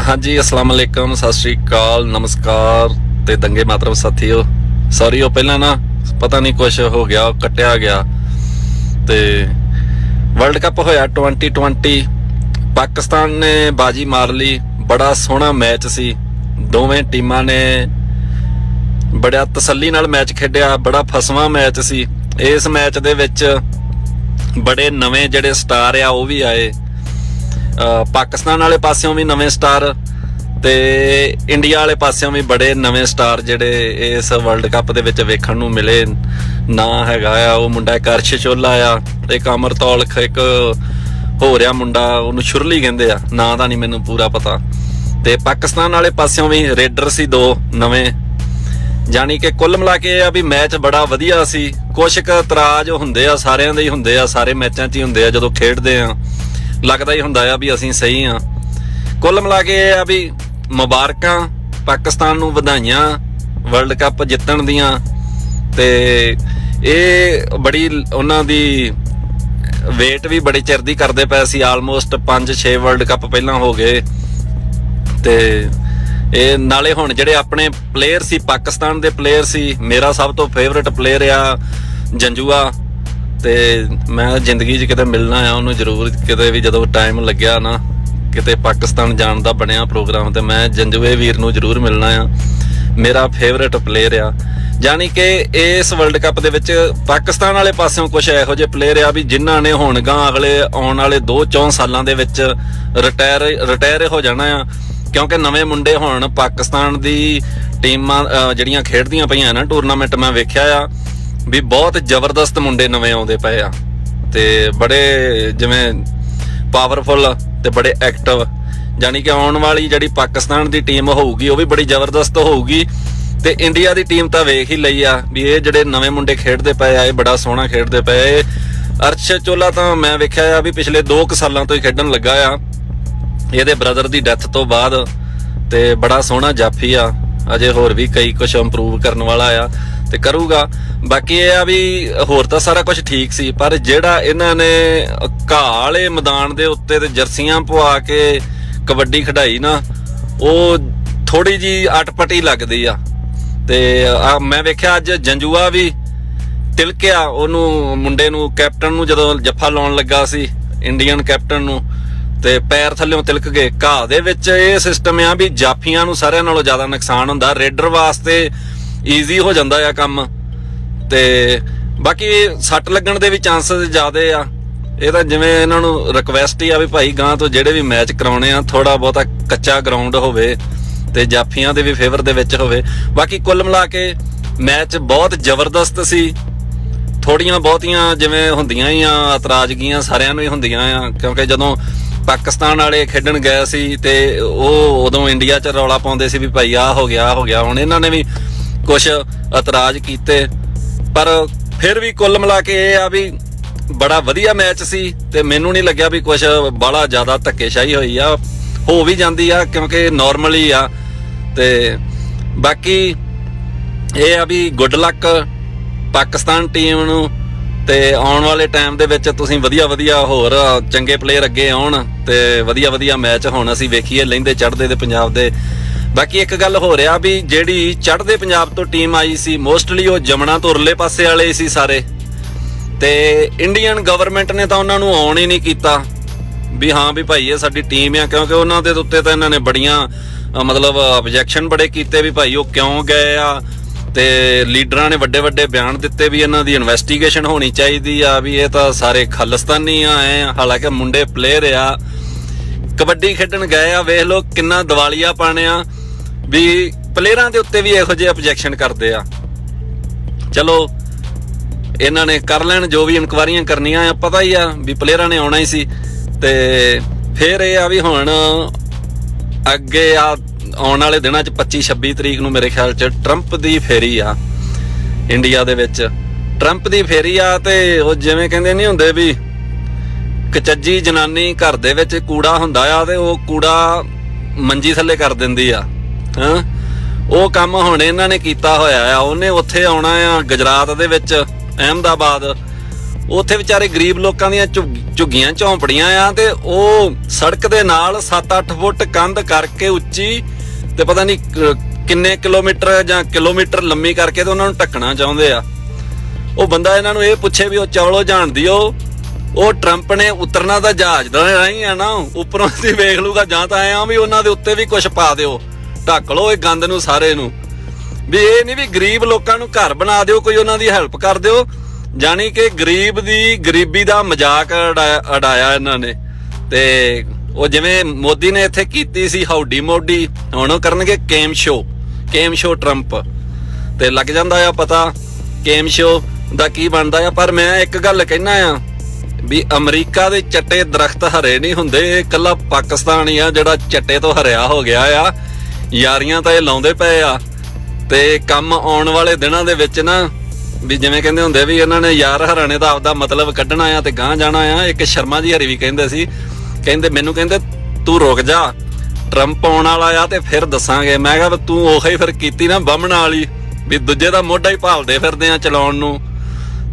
हाँ जी, अस्सलाम वालेकुम, सत श्री अकाल, नमस्कार ते दंगे मातरम साथियों। सॉरी वो पहला ना पता नहीं कुछ हो गया, कटिया गया। ते वर्ल्ड कप होया 2020, पाकिस्तान ने बाजी मार ली। बड़ा सोहना मैच सी, दोवें टीमां ने बड़ा तसल्ली नाल मैच खेडिया। बड़ा फसवा मैच सी। इस मैच दे विच बड़े नवें जिहड़े स्टार आ वो भी आए। पाकिस्तान वाले पासियों भी नवे स्टार ते इंडिया वाले पासियों भी बड़े नवे स्टार जिहड़े इस वर्ल्ड कप दे विच वेखण नूं मिले। ना हैगा आ वो मुंडा एक अर्श चोला आ, एक अमरतौलख, एक हो रहा मुंडा उहनूं शुरली कहंदे आ, नां दा नहीं मैनूं पूरा पता। ते पाकिस्तान वाले पासियों भी रेडर सी दो नवे। जानी कि कुल मिला के आ भी मैच बड़ा वधिया सी। कुछ क इतराज हुंदे आ, सारिआं दे ही हुंदे आ, सारे मैचां 'च ही हुंदे आ। जदों खेडदे आ लगदा ही हुंदा आ भी असीं सही हाँ। कुल मिला के आ भी मुबारकां पाकिस्तान नूं, वधाइयां वर्ल्ड कप जितण दियां। ते ये बड़ी उन्हां दी वेट भी बड़ी चिर दी करदे पए सी। आलमोस्ट 5-6 वर्ल्ड कप पहलां हो गए। ते ਇਹ ਨਾਲੇ ਹੁਣ ਜਿਹੜੇ ਆਪਣੇ ਪਲੇਅਰ ਸੀ, ਪਾਕਿਸਤਾਨ ਦੇ ਪਲੇਅਰ ਸੀ, ਮੇਰਾ ਸਭ ਤੋਂ ਫੇਵਰੇਟ ਪਲੇਅਰ ਆ ਜੰਜੂਆ। ਤੇ ਮੈਂ ਜ਼ਿੰਦਗੀ 'ਚ ਕਿਤੇ ਮਿਲਣਾ ਆ ਉਹਨੂੰ ਜ਼ਰੂਰ, ਕਿਤੇ ਵੀ ਜਦੋਂ ਟਾਈਮ ਲੱਗਿਆ ਨਾ, ਕਿਤੇ ਪਾਕਿਸਤਾਨ ਜਾਣ ਦਾ ਬਣਿਆ ਪ੍ਰੋਗਰਾਮ ਤੇ ਮੈਂ ਜੰਜੂਏ ਵੀਰ ਨੂੰ ਜ਼ਰੂਰ ਮਿਲਣਾ ਆ। ਮੇਰਾ ਫੇਵਰੇਟ ਪਲੇਅਰ ਆ। ਜਾਣੀ ਕਿ ਇਸ ਵਰਲਡ ਕੱਪ ਦੇ ਵਿੱਚ ਪਾਕਿਸਤਾਨ ਵਾਲੇ ਪਾਸਿਓਂ ਕੁਛ ਇਹੋ ਜਿਹੇ ਪਲੇਅਰ ਆ ਵੀ ਜਿਨ੍ਹਾਂ ਨੇ ਹੁਣ ਗਾਂ ਅਗਲੇ ਆਉਣ ਵਾਲੇ 2-4 ਸਾਲਾਂ ਦੇ ਵਿੱਚ ਰਿਟਾਇਰ ਹੋ ਜਾਣਾ ਆ। ਕਿਉਂਕਿ ਨਵੇਂ ਮੁੰਡੇ ਹੁਣ ਪਾਕਿਸਤਾਨ ਦੀ ਟੀਮਾਂ ਜਿਹੜੀਆਂ ਖੇਡਦੀਆਂ ਪਈਆਂ ਨਾ ਟੂਰਨਾਮੈਂਟ, ਮੈਂ ਵੇਖਿਆ ਆ ਵੀ ਬਹੁਤ ਜ਼ਬਰਦਸਤ ਮੁੰਡੇ ਨਵੇਂ ਆਉਂਦੇ ਪਏ ਆ ਤੇ ਬੜੇ ਜਿਵੇਂ ਪਾਵਰਫੁਲ ਤੇ ਬੜੇ ਐਕਟਿਵ। ਜਾਣੀ ਕਿ ਆਉਣ ਵਾਲੀ ਜਿਹੜੀ ਪਾਕਿਸਤਾਨ ਦੀ ਟੀਮ ਹੋਊਗੀ ਉਹ ਵੀ ਬੜੀ ਜ਼ਬਰਦਸਤ ਹੋਊਗੀ। ਤੇ ਇੰਡੀਆ ਦੀ ਟੀਮ ਤਾਂ ਵੇਖ ਹੀ ਲਈ ਆ ਵੀ ਇਹ ਜਿਹੜੇ ਨਵੇਂ ਮੁੰਡੇ ਖੇਡਦੇ ਪਏ ਆ ਇਹ ਬੜਾ ਸੋਹਣਾ ਖੇਡਦੇ ਪਏ। ਅਰਸ਼ ਚੋਲਾ ਤਾਂ ਮੈਂ ਵੇਖਿਆ ਆ ਵੀ ਪਿਛਲੇ 2 ਸਾਲਾਂ ਤੋਂ ਹੀ ਖੇਡਣ ਲੱਗਾ ਆ, ਇਹਦੇ ਬ੍ਰਦਰ ਦੀ ਡੈਥ ਤੋਂ ਬਾਅਦ। ਤੇ ਬੜਾ ਸੋਹਣਾ ਜਾਫੀ ਆ। ਅਜੇ ਹੋਰ ਵੀ ਕਈ ਕੁਛ ਇੰਪਰੂਵ ਕਰਨ ਵਾਲਾ ਆ ਤੇ ਕਰੂਗਾ। ਬਾਕੀ ਇਹ ਆ ਵੀ ਹੋਰ ਤਾਂ ਸਾਰਾ ਕੁਝ ਠੀਕ ਸੀ, ਪਰ ਜਿਹੜਾ ਇਹਨਾਂ ਨੇ ਘਾਹ ਵਾਲੇ ਮੈਦਾਨ ਦੇ ਉੱਤੇ ਤੇ ਜਰਸੀਆਂ ਪਵਾ ਕੇ ਕਬੱਡੀ ਖਿਡਾਈ ਨਾ, ਉਹ ਥੋੜੀ ਜੀ ਅਟਪਟੀ ਲੱਗਦੀ ਆ। ਤੇ ਮੈਂ ਵੇਖਿਆ ਅੱਜ ਜੰਜੂਆ ਵੀ ਤਿਲਕਿਆ ਉਹਨੂੰ, ਮੁੰਡੇ ਨੂੰ, ਕੈਪਟਨ ਨੂੰ, ਜਦੋਂ ਜੱਫਾ ਲਾਉਣ ਲੱਗਾ ਸੀ ਇੰਡੀਅਨ ਕੈਪਟਨ ਨੂੰ, ਤੇ ਪੈਰ ਥੱਲਿਓਂ ਤਿਲਕ ਗਏ। ਘਾਹ ਦੇ ਵਿੱਚ ਇਹ ਸਿਸਟਮ ਆ ਵੀ ਜਾਫੀਆਂ ਨੂੰ ਸਾਰਿਆਂ ਨਾਲੋਂ ਜ਼ਿਆਦਾ ਨੁਕਸਾਨ ਹੁੰਦਾ, ਰੇਡਰ ਵਾਸਤੇ ਈਜ਼ੀ ਹੋ ਜਾਂਦਾ ਆ ਕੰਮ। ਤੇ ਬਾਕੀ ਸੱਟ ਲੱਗਣ ਦੇ ਵੀ ਚਾਂਸਸ ਜ਼ਿਆਦੇ ਆ। ਇਹ ਤਾਂ ਜਿਵੇਂ ਇਹਨਾਂ ਨੂੰ ਰਿਕਵੈਸਟ ਹੀ ਆ ਵੀ ਭਾਈ ਗਾਂ ਤੋਂ ਜਿਹੜੇ ਵੀ ਮੈਚ ਕਰਾਉਣੇ ਆ ਥੋੜਾ ਬਹੁਤਾ ਕੱਚਾ ਗਰਾਊਂਡ ਹੋਵੇ ਤੇ ਜਾਫੀਆਂ ਦੇ ਵੀ ਫੇਵਰ ਦੇ ਵਿੱਚ ਹੋਵੇ। ਬਾਕੀ ਕੁੱਲ ਮਿਲਾ ਕੇ ਮੈਚ ਬਹੁਤ ਜ਼ਬਰਦਸਤ ਸੀ। ਥੋੜੀਆਂ ਬਹੁਤੀਆਂ ਜਿਵੇਂ ਹੁੰਦੀਆਂ ਹੀ ਆ ਇਤਰਾਜ਼ਗੀਆਂ ਸਾਰਿਆਂ ਨੂੰ ਹੀ ਹੁੰਦੀਆਂ ਆ, ਕਿਉਂਕਿ ਜਦੋਂ ਪਾਕਿਸਤਾਨ ਵਾਲੇ ਖੇਡਣ ਗਏ ਸੀ ਤੇ ਉਹ ਉਦੋਂ ਇੰਡੀਆ 'ਚ ਰੌਲਾ ਪਾਉਂਦੇ ਸੀ ਵੀ ਭਾਈ ਆਹ ਹੋ ਗਿਆ, ਆਹ ਹੋ ਗਿਆ। ਹੁਣ ਇਹਨਾਂ ਨੇ ਵੀ ਕੁਛ ਇਤਰਾਜ਼ ਕੀਤੇ, ਪਰ ਫਿਰ ਵੀ ਕੁੱਲ ਮਿਲਾ ਕੇ ਇਹ ਆ ਵੀ ਬੜਾ ਵਧੀਆ ਮੈਚ ਸੀ। ਤੇ ਮੈਨੂੰ ਨਹੀਂ ਲੱਗਿਆ ਵੀ ਕੁਛ ਬਾਹਲਾ ਜ਼ਿਆਦਾ ਧੱਕੇਸ਼ਾਹੀ ਹੋਈ ਆ, ਹੋ ਵੀ ਜਾਂਦੀ ਆ ਕਿਉਂਕਿ ਨੋਰਮਲੀ ਆ। ਤੇ ਬਾਕੀ ਇਹ ਆ ਵੀ ਗੁੱਡ ਲੱਕ ਪਾਕਿਸਤਾਨ ਟੀਮ ਨੂੰ। ਤੇ ਆਉਣ ਵਾਲੇ ਟਾਈਮ ਦੇ ਵਿੱਚ ਤੁਸੀਂ ਵਧੀਆ ਹੋਰ ਚੰਗੇ ਪਲੇਅਰ ਅੱਗੇ ਆਉਣ ਤੇ ਵਧੀਆ ਮੈਚ ਹੁਣ ਅਸੀਂ ਵੇਖੀਏ ਲਹਿੰਦੇ ਚੜ੍ਹਦੇ ਦੇ ਪੰਜਾਬ ਦੇ। ਬਾਕੀ ਇੱਕ ਗੱਲ ਹੋ ਰਿਹਾ ਵੀ ਜਿਹੜੀ ਚੜ੍ਹਦੇ ਪੰਜਾਬ ਤੋਂ ਟੀਮ ਆਈ ਸੀ ਮੋਸਟਲੀ ਉਹ ਜਮਨਾ ਤੋਂ ਉਰਲੇ ਪਾਸੇ ਵਾਲੇ ਸੀ ਸਾਰੇ। ਤੇ ਇੰਡੀਅਨ ਗਵਰਨਮੈਂਟ ਨੇ ਤਾਂ ਉਹਨਾਂ ਨੂੰ ਆਉਣ ਹੀ ਨਹੀਂ ਕੀਤਾ ਵੀ ਹਾਂ ਵੀ ਭਾਈ ਇਹ ਸਾਡੀ ਟੀਮ ਆ, ਕਿਉਂਕਿ ਉਹਨਾਂ ਦੇ ਉੱਤੇ ਤਾਂ ਇਹਨਾਂ ਨੇ ਬੜੀਆਂ ਮਤਲਬ ਆਬਜੈਕਸ਼ਨ ਬੜੇ ਕੀਤੇ ਵੀ ਭਾਈ ਉਹ ਕਿਉਂ ਗਏ ਆ। ਤੇ ਲੀਡਰਾਂ ਨੇ ਵੱਡੇ ਬਿਆਨ ਦਿੱਤੇ ਵੀ ਇਹਨਾਂ ਦੀ ਇਨਵੈਸਟੀਗੇਸ਼ਨ ਹੋਣੀ ਚਾਹੀਦੀ ਆ, ਵੀ ਇਹ ਤਾਂ ਸਾਰੇ ਖਾਲਿਸਤਾਨੀ ਆ ਐ। ਹਾਲਾਂਕਿ ਮੁੰਡੇ ਪਲੇਅਰ ਆ, ਕਬੱਡੀ ਖੇਡਣ ਗਏ ਆ। ਵੇਖ ਲਓ ਕਿੰਨਾ ਦਿਵਾਲੀਆ ਪਾਣਿਆ ਵੀ ਪਲੇਅਰਾਂ ਦੇ ਉੱਤੇ ਵੀ ਇਹੋ ਜਿਹੇ ਆਬਜੈਕਸ਼ਨ ਕਰਦੇ ਆ। ਚਲੋ ਇਹਨਾਂ ਨੇ ਕਰ ਲੈਣ ਜੋ ਵੀ ਇਨਕੁਆਰੀਆਂ ਕਰਨੀਆਂ ਆ, ਪਤਾ ਹੀ ਆ ਵੀ ਪਲੇਅਰਾਂ ਨੇ ਆਉਣਾ ਹੀ ਸੀ। ਤੇ ਫਿਰ ਇਹ ਆ ਵੀ ਹੁਣ ਅੱਗੇ ਆ ਆਉਣ ਵਾਲੇ ਦਿਨਾਂ 'ਚ 25-26 ਤਰੀਕ ਨੂੰ ਮੇਰੇ ਖਿਆਲ 'ਚ ਟਰੰਪ ਦੀ ਫੇਰੀ ਆ ਇੰਡੀਆ ਦੇ ਵਿੱਚ। ਟਰੰਪ ਦੀ ਫੇਰੀ ਆ ਤੇ ਉਹ ਜਿਵੇਂ ਕਹਿੰਦੇ ਨਹੀਂ ਹੁੰਦੇ ਵੀ ਕਚੱਜੀ ਜਨਾਨੀ ਘਰ ਦੇ ਵਿੱਚ ਕੂੜਾ ਹੁੰਦਾ ਆ ਤੇ ਉਹ ਕੂੜਾ ਮੰਜੀ ਥੱਲੇ ਕਰ ਦਿੰਦੀ ਆ। ਹਾਂ, ਉਹ ਕੰਮ ਹੁਣ ਇਹਨਾਂ ਨੇ ਕੀਤਾ ਹੋਇਆ ਆ। ਉਹਨੇ ਉੱਥੇ ਆਉਣਾ ਆ ਗੁਜਰਾਤ ਦੇ ਵਿੱਚ, ਅਹਿਮਦਾਬਾਦ। ਉੱਥੇ ਵਿਚਾਰੇ ਗਰੀਬ ਲੋਕਾਂ ਦੀਆਂ ਝੁੱਗੀਆਂ ਝੌਂਪੜੀਆਂ ਆ ਤੇ ਉਹ ਸੜਕ ਦੇ ਨਾਲ 7-8 ਫੁੱਟ ਕੰਧ ਕਰਕੇ ਉੱਚੀ ਤੇ ਪਤਾ ਨਹੀਂ ਕਿੰਨੇ ਕਿਲੋਮੀਟਰ ਜਾਂ ਕਿਲੋਮੀਟਰ ਲੰਮੀ ਕਰਕੇ ਤੇ ਉਹਨਾਂ ਨੂੰ ਢੱਕਣਾ ਚਾਹੁੰਦੇ ਆ। ਉਹ ਬੰਦਾ ਇਹਨਾਂ ਨੂੰ ਇਹ ਪੁੱਛੇ ਵੀ ਉਹ ਚਵਲੋ ਜਾਣਦੀ ਉਹ ਟਰੰਪ ਨੇ ਉਤਰਨਾ ਤਾਂ ਜਹਾਜ਼ ਦਾ ਰਾਹੀਂ ਆ ਨਾ, ਉੱਪਰੋਂ ਦੀ ਵੇਖ ਲੂਗਾ ਜਾਂ ਤਾਂ ਐ ਆ ਵੀ ਉਹਨਾਂ ਦੇ ਉੱਤੇ ਵੀ ਕੁਝ ਪਾ ਦਿਓ, ਢੱਕ ਲਓ ਇਹ ਗੰਦ ਨੂੰ ਸਾਰੇ ਨੂੰ। ਵੀ ਇਹ ਨਹੀਂ ਵੀ ਗਰੀਬ ਲੋਕਾਂ ਨੂੰ ਘਰ ਬਣਾ ਦਿਓ, ਕੋਈ ਉਹਨਾਂ ਦੀ ਹੈਲਪ ਕਰ ਦਿਓ, ਜਾਣੀ ਕਿ ਗਰੀਬ ਦੀ ਗਰੀਬੀ ਦਾ ਮਜ਼ਾਕ ਉਡਾਇਆ ਇਹਨਾਂ ਨੇ। ਤੇ ਉਹ ਜਿਵੇਂ ਮੋਦੀ ਨੇ ਇੱਥੇ ਕੀਤੀ ਸੀ ਹਾਊਡੀ ਮੋਡੀ, ਹੁਣ ਉਹ ਕਰਨਗੇ ਕੇਮ ਸ਼ੋ ਟਰੰਪ ਤੇ ਲੱਗ ਜਾਂਦਾ ਆ ਪਤਾ ਕੇਮ ਸ਼ੋ ਦਾ ਕੀ ਬਣਦਾ ਆ। ਪਰ ਮੈਂ ਇੱਕ ਗੱਲ ਕਹਿਣਾ ਆ ਵੀ ਅਮਰੀਕਾ ਦੇ ਚੱਟੇ ਦਰਖਤ ਹਰੇ ਨਹੀਂ ਹੁੰਦੇ, ਇਹ ਇਕੱਲਾ ਪਾਕਿਸਤਾਨ ਹੀ ਆ ਜਿਹੜਾ ਚੱਟੇ ਤੋਂ ਹਰਿਆ ਹੋ ਗਿਆ ਆ। ਯਾਰੀਆਂ ਤਾਂ ਇਹ ਲਾਉਂਦੇ ਪਏ ਆ ਤੇ ਕੰਮ ਆਉਣ ਵਾਲੇ ਦਿਨਾਂ ਦੇ ਵਿੱਚ ਨਾ ਵੀ ਜਿਵੇਂ ਕਹਿੰਦੇ ਹੁੰਦੇ ਵੀ ਇਹਨਾਂ ਨੇ ਯਾਰ ਹਰਾਣੇ ਦਾ ਆਪਦਾ ਮਤਲਬ ਕੱਢਣਾ ਆ ਤੇ ਗਾਂਹ ਜਾਣਾ ਆ। ਇੱਕ ਸ਼ਰਮਾ ਜੀ ਹਰੀ ਵੀ ਕਹਿੰਦੇ ਸੀ, ਮੈਨੂੰ ਕਹਿੰਦੇ ਤੂੰ ਰੁਕ ਜਾ, ਟਰੰਪ ਆਉਣ ਵਾਲਾ ਆ ਤੇ ਫਿਰ ਦੱਸਾਂਗੇ। ਮੈਂ ਕਿਹਾ ਤੂੰ ਉਹੀ ਫਿਰ ਕੀਤੀ ਨਾ ਬਾਹਮਣ ਵਾਲੀ, ਵੀ ਦੂਜੇ ਦਾ ਮੋਢਾ ਹੀ ਭਾਲਦੇ ਫਿਰਦੇ ਆ ਚਲਾਉਣ ਨੂੰ।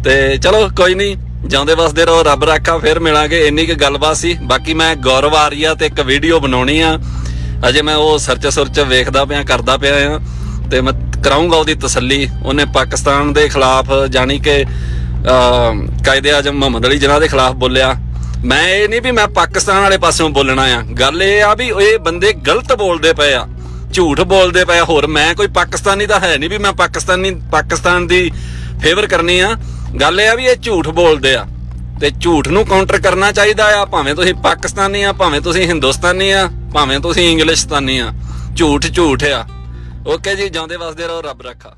ਤੇ ਚਲੋ ਕੋਈ ਨਹੀਂ, ਜਾਂਦੇ ਵਸਦੇ ਰਹੋ, ਰੱਬ ਰਾਖਾ, ਫਿਰ ਮਿਲਾਂਗੇ। ਇੰਨੀ ਕੁ ਗੱਲਬਾਤ ਸੀ। ਬਾਕੀ ਮੈਂ ਗੌਰਵ ਆਰੀਆ ਤੇ ਇੱਕ ਵੀਡੀਓ ਬਣਾਉਣੀ ਆ, ਅਜੇ ਮੈਂ ਉਹ ਸਰਚ ਵੇਖਦਾ ਪਿਆ, ਕਰਦਾ ਪਿਆ ਆ ਤੇ ਮੈਂ ਕਰਾਊਂਗਾ ਉਹਦੀ ਤਸੱਲੀ। ਉਹਨੇ ਪਾਕਿਸਤਾਨ ਦੇ ਖਿਲਾਫ ਜਾਣੀ ਕਿ ਕਾਇਦੇ ਆਜ਼ਮ ਮੁਹੰਮਦ ਅਲੀ ਜਿਨ੍ਹਾਂ ਦੇ ਖਿਲਾਫ ਬੋਲਿਆ। ਮੈਂ ਇਹ ਨਹੀਂ ਵੀ ਮੈਂ ਪਾਕਿਸਤਾਨ ਵਾਲੇ ਪਾਸਿਓਂ ਬੋਲਣਾ ਆ, ਗੱਲ ਇਹ ਆ ਵੀ ਇਹ ਬੰਦੇ ਗਲਤ ਬੋਲਦੇ ਪਏ ਆ, ਝੂਠ ਬੋਲਦੇ ਪਏ ਆ। ਹੋਰ ਮੈਂ ਕੋਈ ਪਾਕਿਸਤਾਨੀ ਤਾਂ ਹੈ ਨਹੀਂ ਵੀ ਮੈਂ ਪਾਕਿਸਤਾਨ ਦੀ ਫੇਵਰ ਕਰਨੀ ਆ। ਗੱਲ ਇਹ ਆ ਵੀ ਇਹ ਝੂਠ ਬੋਲਦੇ ਆ ਤੇ ਝੂਠ ਨੂੰ ਕਾਊਂਟਰ ਕਰਨਾ ਚਾਹੀਦਾ ਆ, ਭਾਵੇਂ ਤੁਸੀਂ ਪਾਕਿਸਤਾਨੀ ਆ, ਭਾਵੇਂ ਤੁਸੀਂ ਹਿੰਦੁਸਤਾਨੀ ਆ, ਭਾਵੇਂ ਤੁਸੀਂ ਇੰਗਲਿਸ਼ਤਾਨੀ ਆ। ਝੂਠ ਆ। ਓਕੇ ਜੀ, ਜਿਉਂਦੇ ਵਸਦੇ ਰਹੋ, ਰੱਬ ਰੱਖਾ।